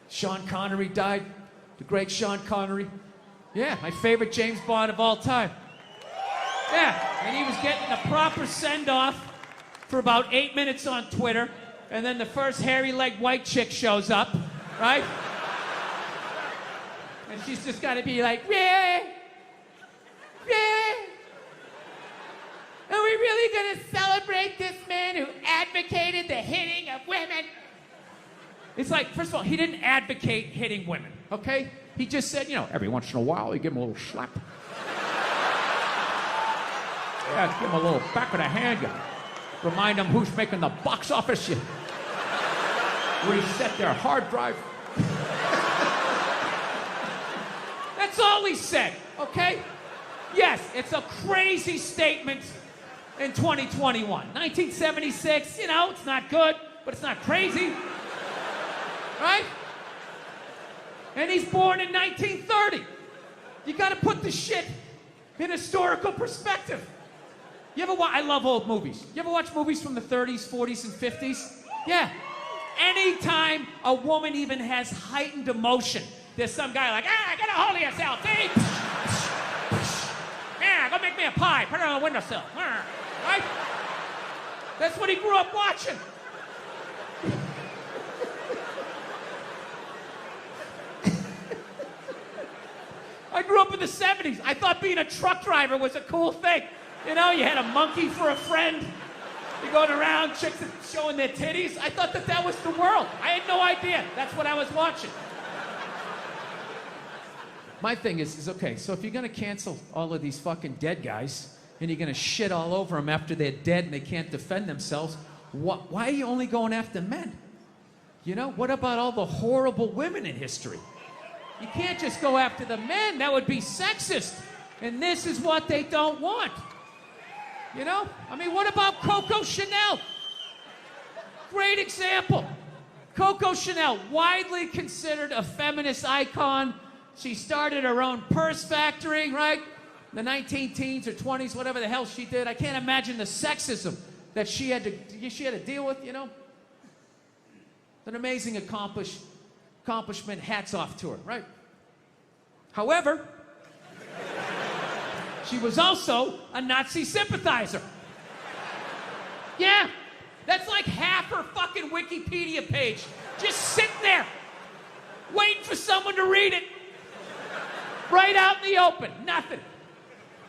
Sean Connery died. The great Sean Connery. Yeah, my favorite James Bond of all time. Yeah, and he was getting a proper send-off for about 8 minutes on Twitter, and then the first hairy-legged white chick shows up, right? And she's just got to be like, yeah, yeah. Are we really going to celebrate this man who advocated the hitting of women? It's like, first of all, he didn't advocate hitting women, okay? He just said, you know, every once in a while, you give him a little slap. Yeah, give him a little back of the hand. You remind them who's making the box office. You reset their hard drive. That's all he said, okay? Yes, it's a crazy statement in 2021. 1976, you know, it's not good, but it's not crazy. Right? And he's born in 1930. You gotta put the shit in historical perspective. You ever watch, I love old movies. You ever watch movies from the 30s, 40s, and 50s? Yeah. Anytime a woman even has heightened emotion, there's some guy like, get a hold of yourself, see? Yeah, go make me a pie, put it on the windowsill. Right? That's what he grew up watching. I grew up in the 70s. I thought being a truck driver was a cool thing. You know, you had a monkey for a friend. You're going around, chicks showing their titties. I thought that was the world. I had no idea. That's what I was watching. My thing is okay, so if you're going to cancel all of these fucking dead guys, and you're going to shit all over them after they're dead and they can't defend themselves, why are you only going after men? You know, what about all the horrible women in history? You can't just go after the men. That would be sexist. And this is what they don't want. You know? I mean, what about Coco Chanel? Great example. Coco Chanel, widely considered a feminist icon. She started her own purse factory, right? The 19-teens or 20s, whatever the hell she did. I can't imagine the sexism that she had to deal with, you know? An amazing accomplishment, hats off to her, right? However, she was also a Nazi sympathizer. Yeah, that's like half her fucking Wikipedia page. Just sitting there, waiting for someone to read it. Right out in the open, nothing.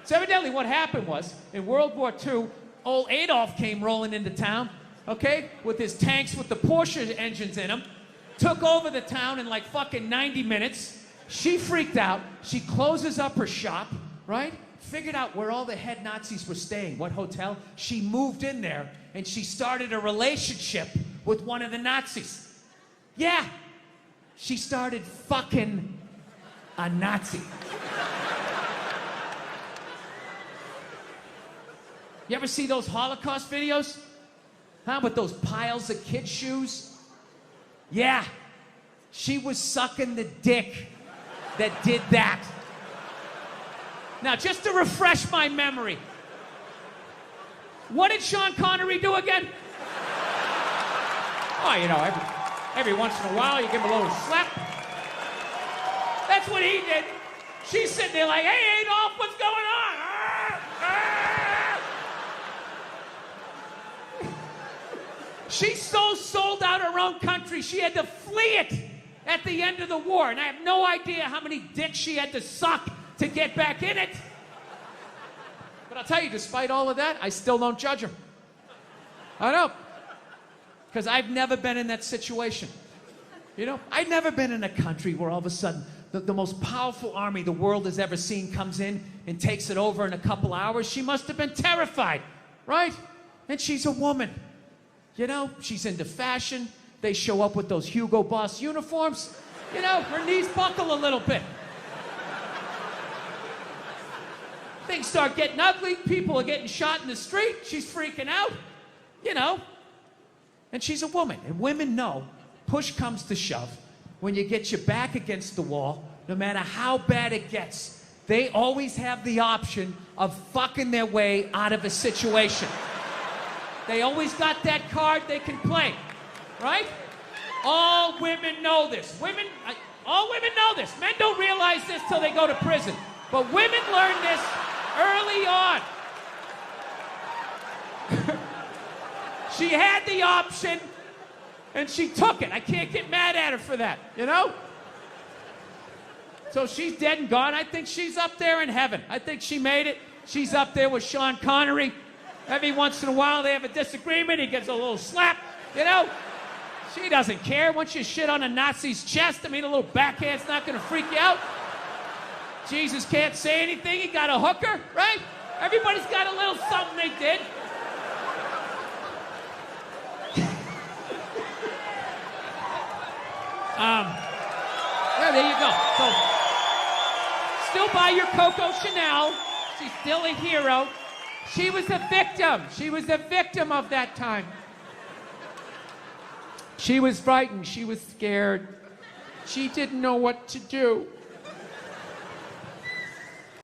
So evidently what happened was, in World War II, old Adolf came rolling into town, okay, with his tanks with the Porsche engines in them, took over the town in like fucking 90 minutes. She freaked out. She closes up her shop, right? Figured out where all the head Nazis were staying, what hotel. She moved in there, and she started a relationship with one of the Nazis. Yeah, she started fucking a Nazi. You ever see those Holocaust videos? Huh, with those piles of kid shoes? Yeah, she was sucking the dick that did that. Now, just to refresh my memory, what did Sean Connery do again? Oh, you know, every once in a while you give him a little slap. That's what he did. She's sitting there like, hey, Adolf, what's going on? She so sold out her own country, she had to flee it at the end of the war. And I have no idea how many dicks she had to suck to get back in it. But I'll tell you, despite all of that, I still don't judge her. I don't. Because I've never been in that situation. You know, I've never been in a country where all of a sudden the most powerful army the world has ever seen comes in and takes it over in a couple hours. She must have been terrified, right? And she's a woman. You know, she's into fashion. They show up with those Hugo Boss uniforms. You know, her knees buckle a little bit. Things start getting ugly. People are getting shot in the street. She's freaking out. You know. And she's a woman. And women know, push comes to shove, when you get your back against the wall, no matter how bad it gets, they always have the option of fucking their way out of a situation. They always got that card they can play, right? All women know this. All women know this. Men don't realize this till they go to prison. But women learn this early on. She had the option, and she took it. I can't get mad at her for that, you know? So she's dead and gone. I think she's up there in heaven. I think she made it. She's up there with Sean Connery. Every once in a while they have a disagreement. He gets a little slap, you know? She doesn't care. Once you shit on a Nazi's chest, I mean, a little backhand's not going to freak you out. Jesus can't say anything. He got a hooker, right? Everybody's got a little something they did. Yeah, there you go. So, still buy your Coco Chanel. She's still a hero. She was a victim. She was a victim of that time. She was frightened. She was scared. She didn't know what to do.